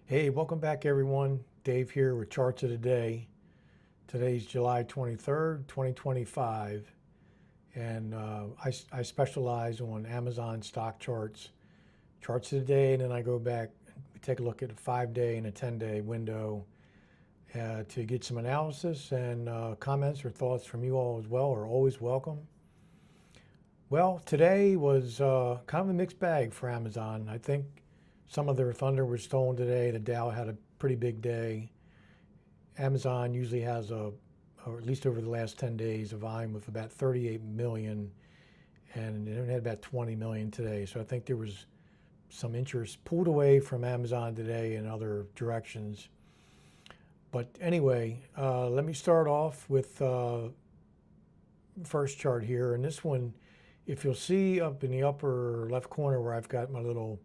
Hey, welcome back everyone. Dave here with Charts of the Day. Today's July 23rd, 2025, and I specialize on Amazon stock charts, charts of the day, and then I go back and take a look at a 5-day and a 10-day window to get some analysis and comments or thoughts from you all as well are always welcome. Well, today was kind of a mixed bag for Amazon. I think some of their thunder was stolen today. The Dow had a pretty big day. Amazon usually has or at least over the last 10 days, a volume of about 38 million, and it had about 20 million today. So I think there was some interest pulled away from Amazon today in other directions. But anyway, let me start off with first chart here. And this one, if you'll see up in the upper left corner where I've got my little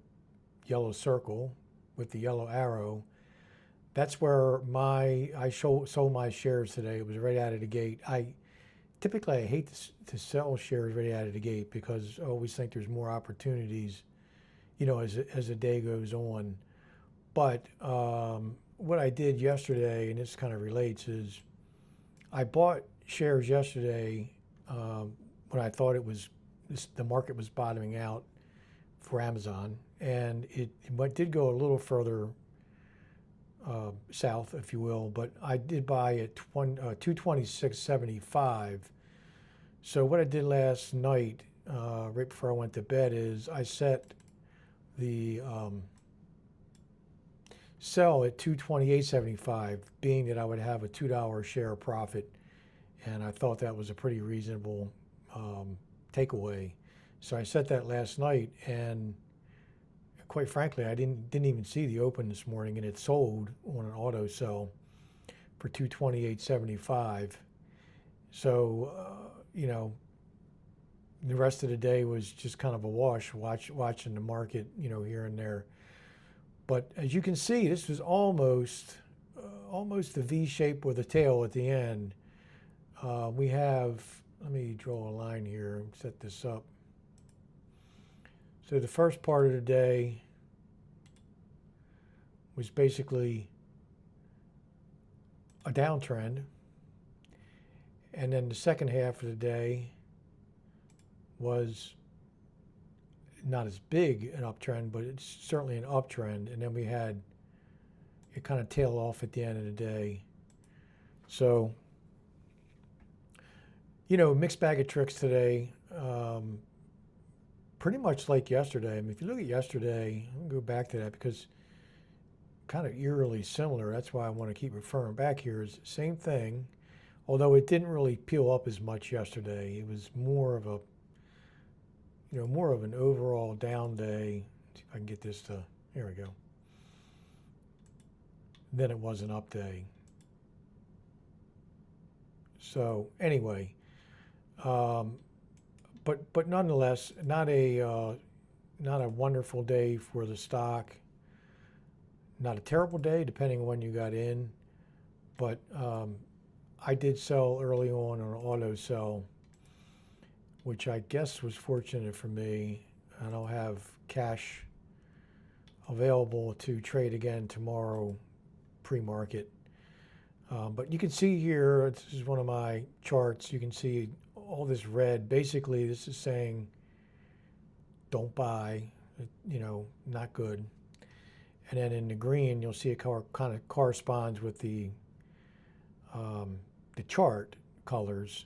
yellow circle with the yellow arrow, that's where I sold my shares today. It was right out of the gate. Typically I hate to sell shares right out of the gate because I always think there's more opportunities, as the day goes on. But what I did yesterday, and this kind of relates, is I bought shares yesterday when I thought the market was bottoming out for Amazon, and it did go a little further south, if you will, but I did buy at 226.75. So what I did last night, right before I went to bed, is I set the sell at 228.75, being that I would have a $2 share profit, and I thought that was a pretty reasonable takeaway. So I set that last night, and quite frankly, I didn't even see the open this morning, and it sold on an auto sell for 228.75. So the rest of the day was just kind of a wash, watching the market, here and there. But as you can see, this was almost the V shape with a tail at the end. We have, let me draw a line here and set this up. So the first part of the day was basically a downtrend. And then the second half of the day was not as big an uptrend, but it's certainly an uptrend. And then we had it kind of tail off at the end of the day. So, mixed bag of tricks today. Pretty much like yesterday. I mean, if you look at yesterday, I'm going to go back to that because kind of eerily similar. That's why I want to keep referring back here. Is the same thing, although it didn't really peel up as much yesterday. It was more of an overall down day. See if I can get this to, here we go. Then it was an up day. So anyway, but nonetheless, not a wonderful day for the stock. Not a terrible day, depending on when you got in. But I did sell early on an auto sell, which I guess was fortunate for me. And I'll have cash available to trade again tomorrow, pre-market. But you can see here, this is one of my charts. You can see all this red. Basically, this is saying don't buy, not good. And then in the green, you'll see it kind of corresponds with the chart colors.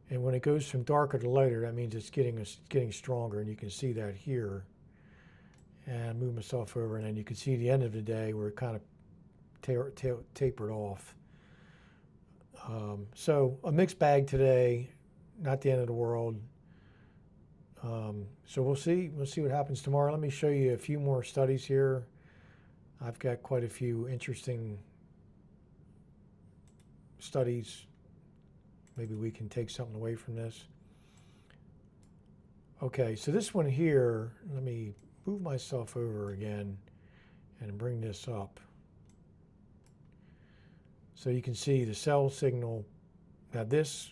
And when it goes from darker to lighter, that means it's getting stronger, and you can see that here. And move myself over, and then you can see the end of the day where it kind of tapered off. So a mixed bag today, not the end of the world. So we'll see what happens tomorrow. Let me show you a few more studies here. I've got quite a few interesting studies. Maybe we can take something away from this. Okay, so this one here, let me move myself over again and bring this up. So you can see the sell signal. Now this,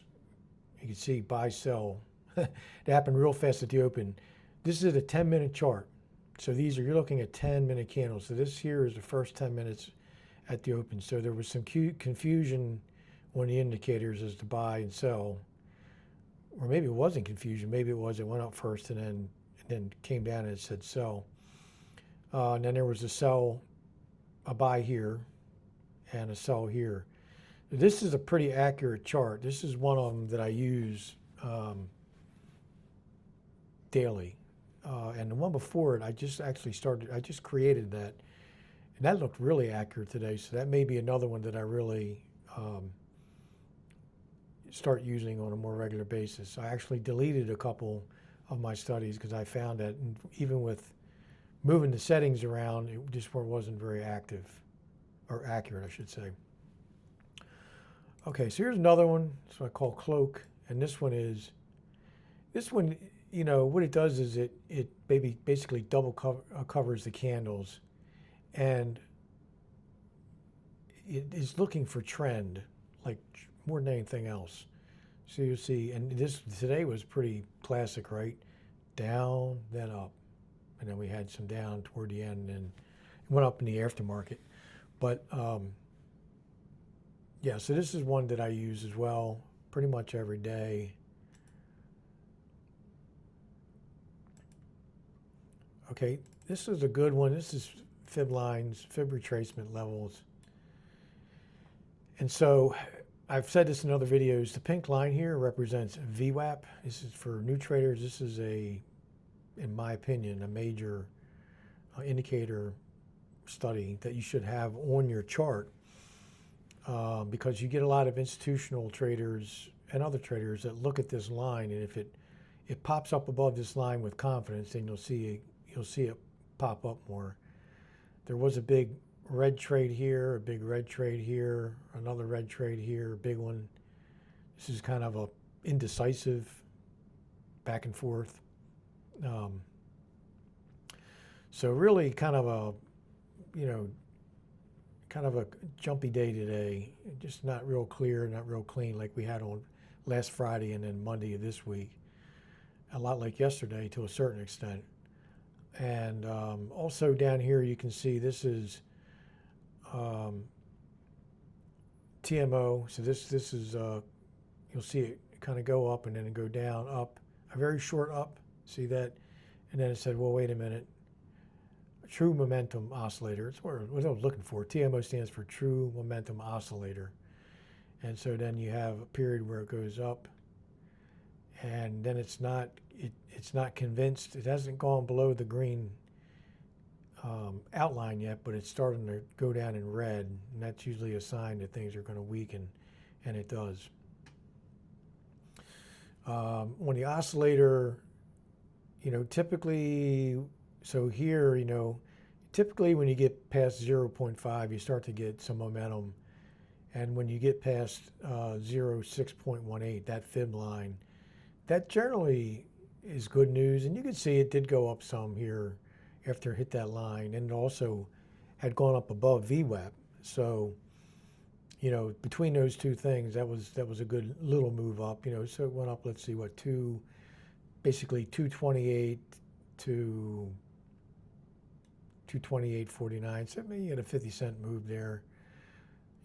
you can see buy, sell. It happened real fast at the open. This is a 10-minute chart. So these are, you're looking at 10-minute candles. So this here is the first 10 minutes at the open. So there was some confusion on the indicators as to buy and sell, or maybe it wasn't confusion. Maybe it was, it went up first and then came down and it said sell. And then there was a buy here and a sell here. This is a pretty accurate chart. This is one of them that I use daily. And the one before it, I just created that. And that looked really accurate today. So that may be another one that I really start using on a more regular basis. I actually deleted a couple of my studies because I found that even with moving the settings around, it just wasn't very active, or accurate, I should say. Okay, so here's another one. It's what I call cloak. And this one, you know, what it does is it basically double covers the candles, and it is looking for trend, like more than anything else. So you see, and this today was pretty classic, right? Down, then up, and then we had some down toward the end, and it went up in the aftermarket. But yeah, so this is one that I use as well, pretty much every day. Okay, this is a good one. This is fib lines, fib retracement levels. And so I've said this in other videos. The pink line here represents VWAP. This is for new traders. This is in my opinion, a major indicator study that you should have on your chart, because you get a lot of institutional traders and other traders that look at this line, and if it pops up above this line with confidence, then you'll see it pop up more. There was a big red trade here, a big red trade here, another red trade here, a big one. This is kind of a indecisive back and forth. So really kind of a, kind of a jumpy day today. Just not real clear, not real clean like we had on last Friday and then Monday of this week. A lot like yesterday to a certain extent. And also down here you can see this is TMO. So this is you'll see it kind of go up and then go down, up, a very short up. See that? And then it said, well, wait a minute. True momentum oscillator. It's what I was looking for. TMO stands for true momentum oscillator. And so then you have a period where it goes up, and then it's not convinced. It hasn't gone below the green outline yet, but it's starting to go down in red, and that's usually a sign that things are going to weaken, and it does. On the oscillator, typically, so here, typically when you get past 0.5, you start to get some momentum, and when you get past 0.6.18, that fib line, that generally is good news. And you can see it did go up some here after it hit that line, and it also had gone up above VWAP. So, between those two things, that was a good little move up. So it went up, let's see, basically 228 to 228.49. So maybe you had a 50-cent move there.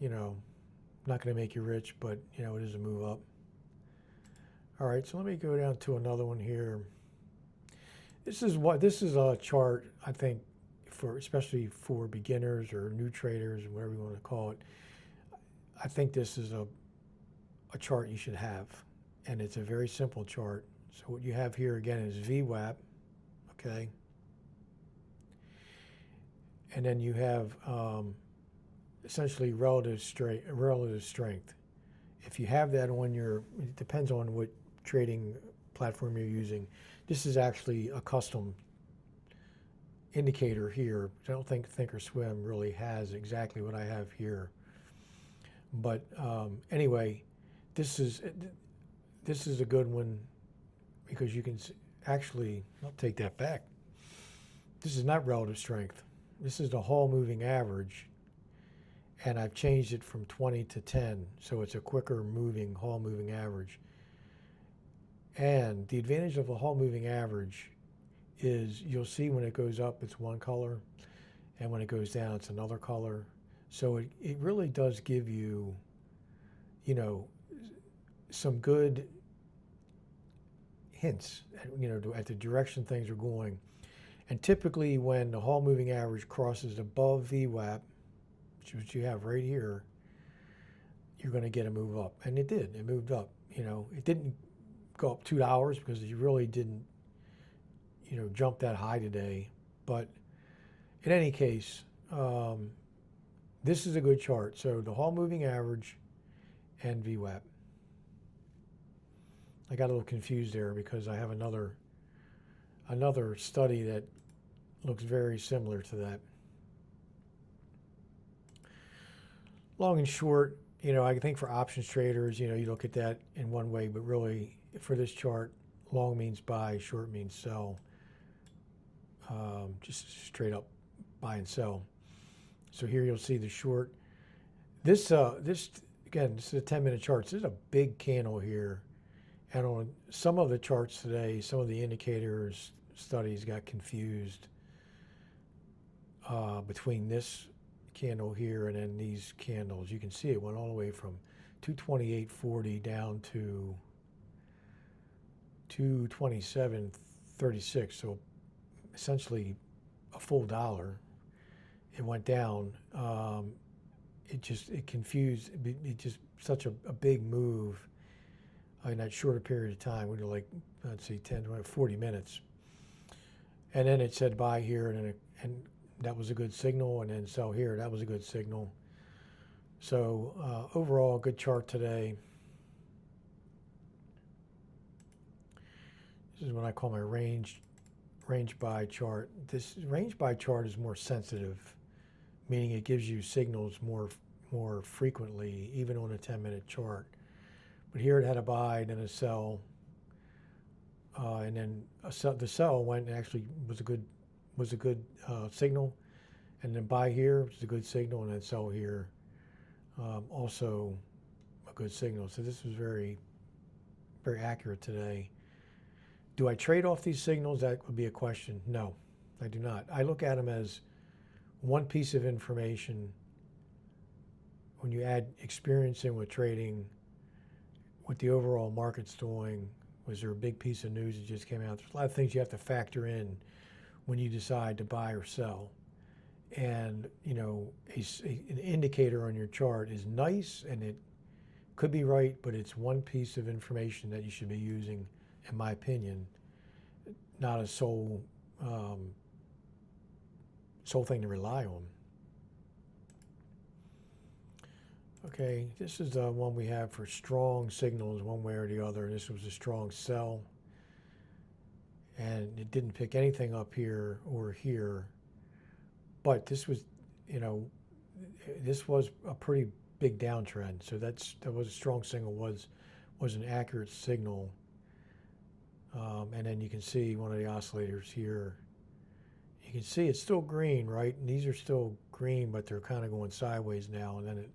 Not going to make you rich, but it is a move up. All right, so let me go down to another one here. This is a chart, I think, especially for beginners or new traders, or whatever you want to call it. I think this is a chart you should have, and it's a very simple chart. So what you have here again is VWAP, okay, and then you have essentially relative strength. If you have that on it depends on what trading platform you're using. This is actually a custom indicator here. I don't think Thinkorswim really has exactly what I have here. But anyway, this is a good one because you can actually, I'll take that back. This is not relative strength. This is the Hall moving average, and I've changed it from 20 to 10, so it's a quicker moving Hall moving average. And the advantage of a Hall moving average is you'll see when it goes up, it's one color, and when it goes down, it's another color. So it really does give you, you know, some good hints, you know, at the direction things are going. And typically when the Hall moving average crosses above VWAP, which is what you have right here, you're going to get a move up. And it did. It moved up. You know, it didn't go up $2 because you really didn't, you know, jump that high today. But in any case, this is a good chart. So the Hall moving average and VWAP. I got a little confused there because I have another study that looks very similar to that. Long and short, you know, I think for options traders, you know, you look at that in one way, but really for this chart, long means buy, short means sell. Just straight up buy and sell. So here you'll see the short. This again, this is a 10-minute chart. This is a big candle here. And on some of the charts today, some of the indicators studies got confused between this candle here and then these candles. You can see it went all the way from 228.40 down to 227.36. So essentially a full dollar. It went down. It confused. It just such a big move in that shorter period of time. We were like, let's see, 10, 20, 40 minutes. And then it said buy here, and that was a good signal, and then sell here. That was a good signal. So overall, good chart today. This is what I call my range buy chart. This range buy chart is more sensitive, meaning it gives you signals more frequently, even on a 10-minute chart. But here it had a buy, then a sell, and then the sell went and actually was a good signal, and then buy here was a good signal, and then sell here, also a good signal. So this was very, very accurate today. Do I trade off these signals? That would be a question. No, I do not. I look at them as one piece of information. When you add experience in with trading, what the overall market's doing, was there a big piece of news that just came out? There's a lot of things you have to factor in when you decide to buy or sell. And, you know, an indicator on your chart is nice, and it could be right, but it's one piece of information that you should be using, in my opinion, not a sole thing to rely on. Okay, this is the one we have for strong signals one way or the other. This was a strong sell, and it didn't pick anything up here or here, but this was, you know, this was a pretty big downtrend. So that was a strong signal, was an accurate signal. And then you can see one of the oscillators here. You can see it's still green, right? And these are still green, but they're kind of going sideways now. And then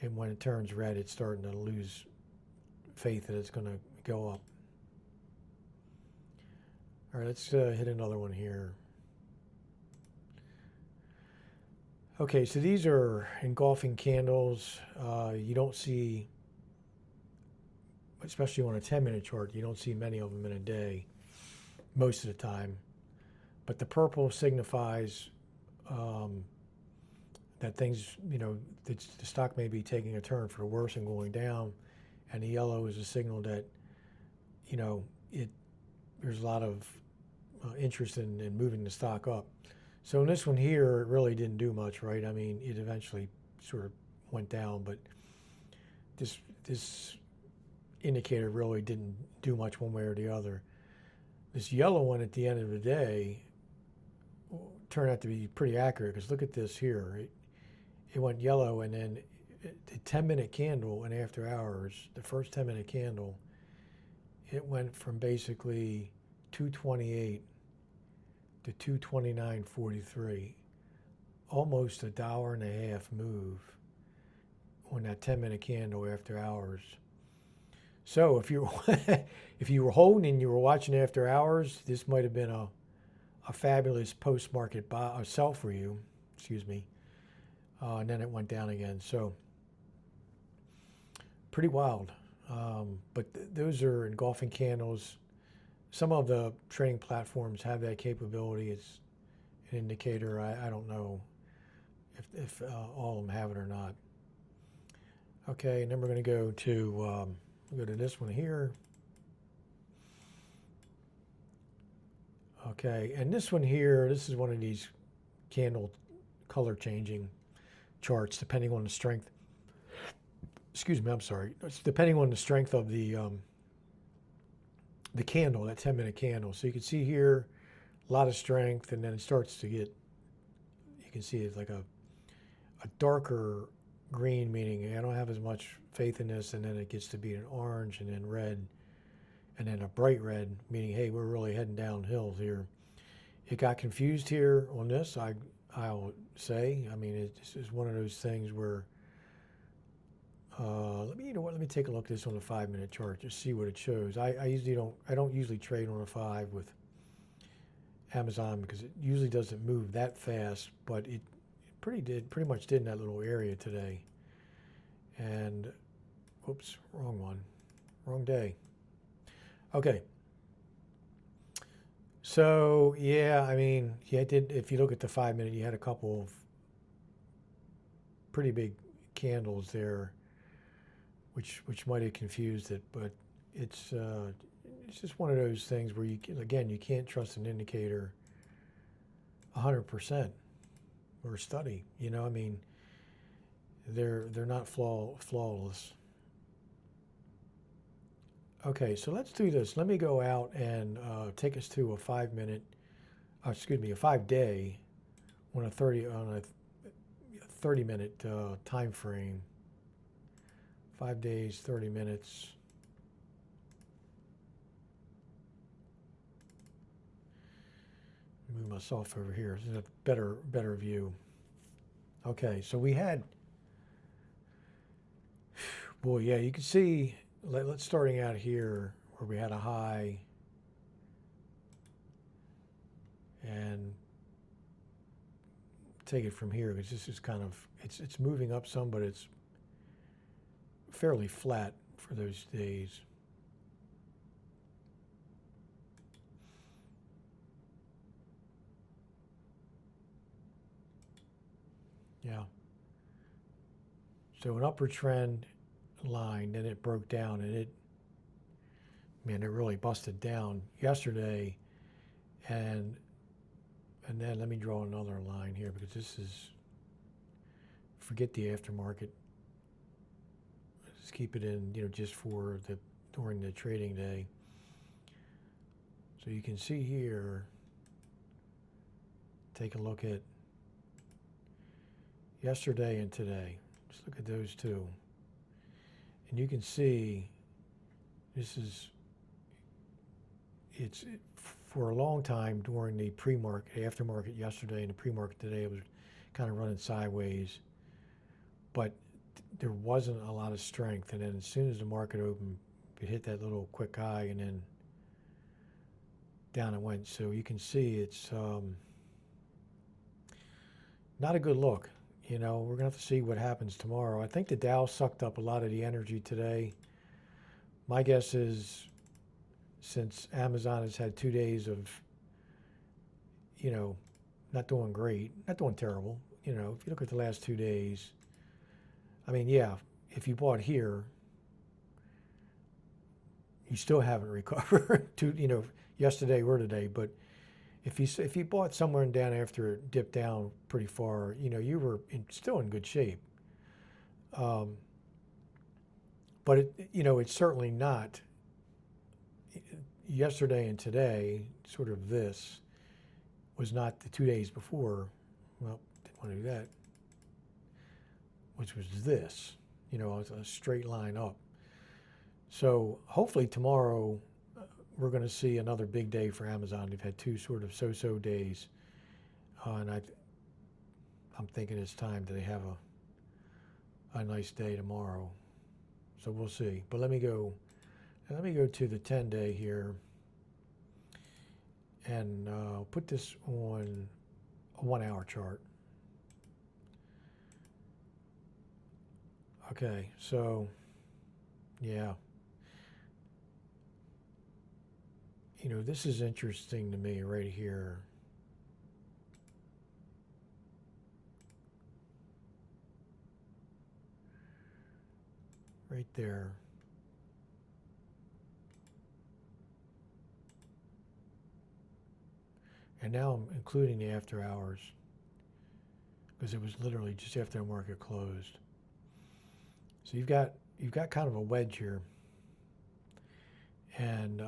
and when it turns red, it's starting to lose faith that it's going to go up. All right, let's hit another one here. Okay, so these are engulfing candles. You don't see, especially on a 10-minute chart, you don't see many of them in a day, most of the time. But the purple signifies that things, you know, the stock may be taking a turn for the worse and going down. And the yellow is a signal that, you know, there's a lot of interest in moving the stock up. So in this one here, it really didn't do much, right? I mean, it eventually sort of went down, but this indicator really didn't do much one way or the other. This yellow one at the end of the day turned out to be pretty accurate, because look at this here. It went yellow, and then the 10-minute candle and after hours, the first 10-minute candle, it went from basically 228 to 229.43, almost $1.50 move on that 10-minute candle after hours. So if you if you were holding and you were watching after hours, this might have been a fabulous post-market buy or sell for you. Excuse me. And then it went down again. So pretty wild. But those are engulfing candles. Some of the trading platforms have that capability. It's an indicator. I don't know if all of them have it or not. Okay, and then we're going to go to this one here. Okay, and this one here, this is one of these candle color changing charts depending on the strength. Excuse me, I'm sorry. It's depending on the strength of the candle, that 10-minute candle. So you can see here a lot of strength, and then it starts to get, you can see it's like a darker green, meaning I don't have as much faith in this, and then it gets to be an orange and then red and then a bright red, meaning, hey, we're really heading downhill here. It got confused here on this, I'll say. I mean, it's just one of those things where, let me take a look at this on the 5-minute chart, just see what it shows. I don't usually trade on a 5 with Amazon because it usually doesn't move that fast, but it pretty much did in that little area today. And, oops, wrong one, wrong day. Okay. So yeah, I mean, if you look at the 5-minute, you had a couple of pretty big candles there, which might have confused it, but it's just one of those things where you can't trust an indicator 100% or a study. You know, I mean, they're not flawless. Okay, so let's do this. Let me go out and take us to a 5-minute, a 5-day on a 30-minute time frame. 5 days, 30 minutes. Move myself over here. This is a better view. Okay, so we had, boy, yeah, you can see. Let's starting out here where we had a high and take it from here because this is kind of, it's moving up some, but it's fairly flat for those days. Yeah. So an upward trend line, then it broke down, and it really busted down yesterday, and then let me draw another line here because this is, forget the aftermarket, just keep it in, just for during the trading day. So you can see here, take a look at yesterday and today. Just look at those two. And you can see it's for a long time during the pre-market, aftermarket yesterday and the pre-market today, it was kind of running sideways. But there wasn't a lot of strength. And then as soon as the market opened, it hit that little quick high and then down it went. So you can see it's not a good look. We're going to have to see what happens tomorrow. I think the Dow sucked up a lot of the energy today. My guess is since Amazon has had 2 days of, not doing great, not doing terrible, if you look at the last 2 days, I mean, yeah, if you bought here, you still haven't recovered to, yesterday or today, but if you bought somewhere down after it dipped down pretty far, you were still in good shape. But it's certainly not yesterday and today. Sort of this was not the 2 days before. Well, didn't want to do that. Which was this, a straight line up. So hopefully tomorrow we're going to see another big day for Amazon. They've had 2 sort of so-so days, and I'm thinking it's time that they have a nice day tomorrow. So we'll see. But let me go And let me go to the 10-day here and put this on a 1-hour chart. Okay, so yeah, this is interesting to me right here. Right there. And now I'm including the after hours because it was literally just after the market closed. So you've got kind of a wedge here, and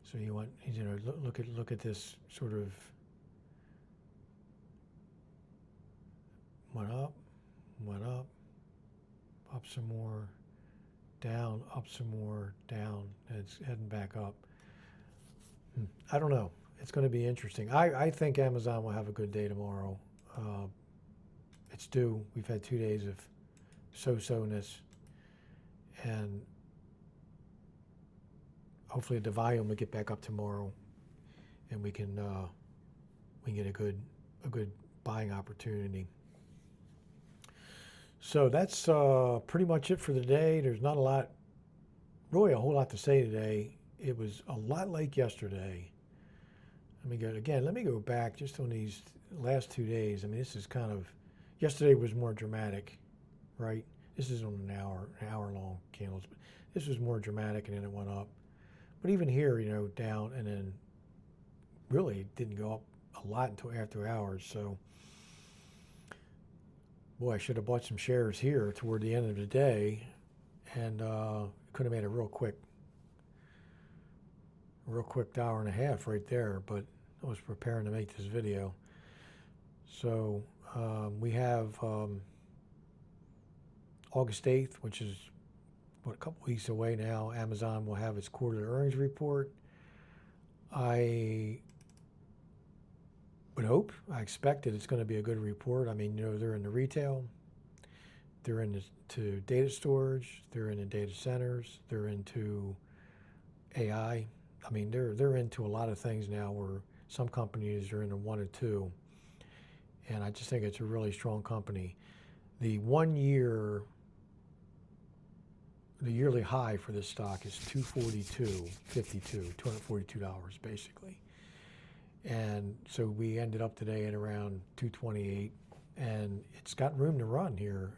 so you want look at this sort of went up, up some more, down, up some more, down, and it's heading back up. I don't know. It's going to be interesting. I think Amazon will have a good day tomorrow. It's due. We've had 2 days of so-so-ness, and hopefully the volume will get back up tomorrow, and we can get a good buying opportunity. So that's pretty much it for the day. There's not really a whole lot to say today. It was a lot like yesterday. Let me go back just on these last 2 days. I mean, this is kind of, yesterday was more dramatic, right? This is on an hour long candles, but this was more dramatic, and then it went up. But even here, down, and then really didn't go up a lot until after hours. So, boy, I should have bought some shares here toward the end of the day, and could have made a real quick hour and a half right there. But I was preparing to make this video. So we have August 8th, which is a couple weeks away now. Amazon will have its quarterly earnings report. I would hope, I expect that it's going to be a good report. I mean, they're in the retail, they're into data storage, they're in the data centers, they're into AI. I mean, they're into a lot of things now where some companies are into one or two. And I just think it's a really strong company. The yearly high for this stock is $242.52, $242 basically. And so we ended up today at around 228, and it's got room to run here.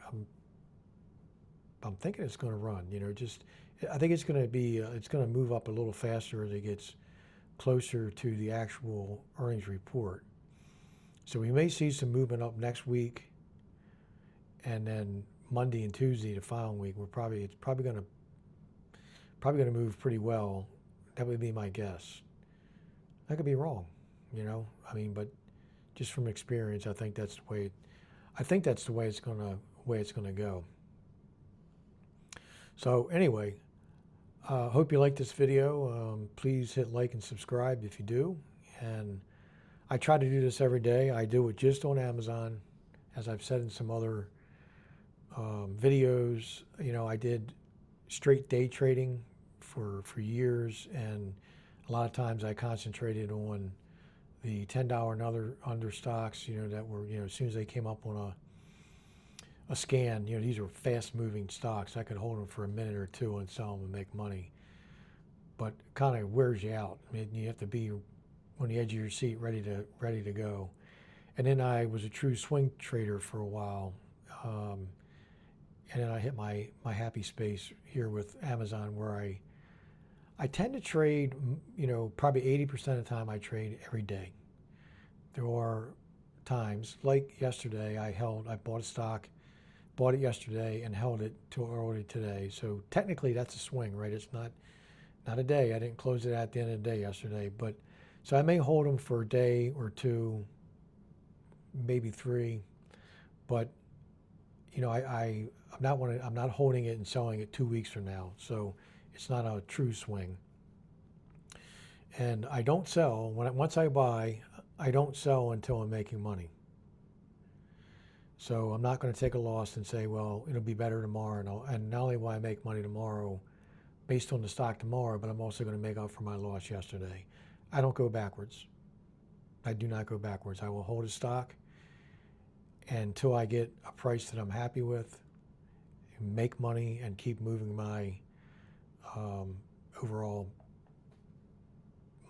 I'm thinking it's going to run. I think it's going to be it's going to move up a little faster as it gets closer to the actual earnings report. So we may see some movement up next week, and then Monday and Tuesday the following week it's probably going to move pretty well. That would be my guess. I could be wrong, but just from experience, I think that's the way it's going to go. So anyway, hope you like this video. Please hit like and subscribe if you do. And I try to do this every day. I do it just on Amazon, as I've said in some other videos. I did straight day trading for years, and a lot of times I concentrated on the $10 and under stocks, that were, as soon as they came up on a scan, these are fast moving stocks. I could hold them for a minute or two and sell them and make money. But kind of wears you out. I mean, you have to be on the edge of your seat, ready to go. And then I was a true swing trader for a while. And then I hit my happy space here with Amazon, where I tend to trade, probably 80% of the time I trade every day. There are times, like yesterday, I bought a stock, bought it yesterday and held it till early today. So technically that's a swing, right? It's not a day. I didn't close it at the end of the day yesterday, but so I may hold them for a day or two, maybe 3, but I'm not holding it and selling it 2 weeks from now. So it's not a true swing. And I don't sell once I buy. I don't sell until I'm making money. So I'm not going to take a loss and say, well, it'll be better tomorrow. And not only will I make money tomorrow based on the stock tomorrow, but I'm also going to make up for my loss yesterday. I don't go backwards. I do not go backwards. I will hold a stock until I get a price that I'm happy with, make money, and keep moving my overall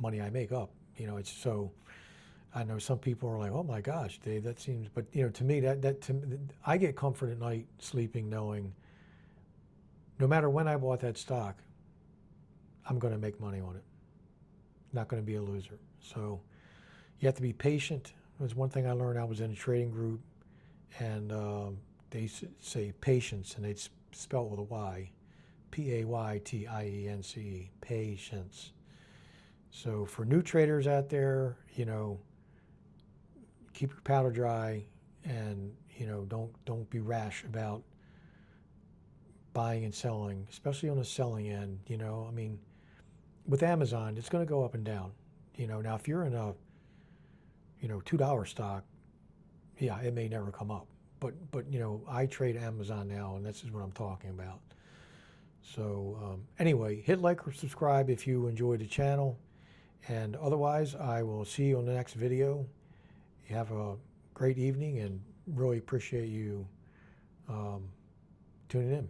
money I make up. It's so. I know some people are like, "Oh my gosh, Dave, that seems." But to me, I get comfort at night sleeping knowing, no matter when I bought that stock, I'm going to make money on it. Not going to be a loser. So you have to be patient. There's one thing I learned. I was in a trading group, and they say patience, and they'd spell it with a Y, Paytience, patience. So for new traders out there, keep your powder dry, and don't be rash about buying and selling, especially on the selling end. I mean, with Amazon, it's going to go up and down. Now if you're in a $2 stock, yeah, it may never come up. But I trade Amazon now, and this is what I'm talking about. So anyway, hit like or subscribe if you enjoyed the channel, and otherwise I will see you on the next video. You have a great evening, and really appreciate you tuning in.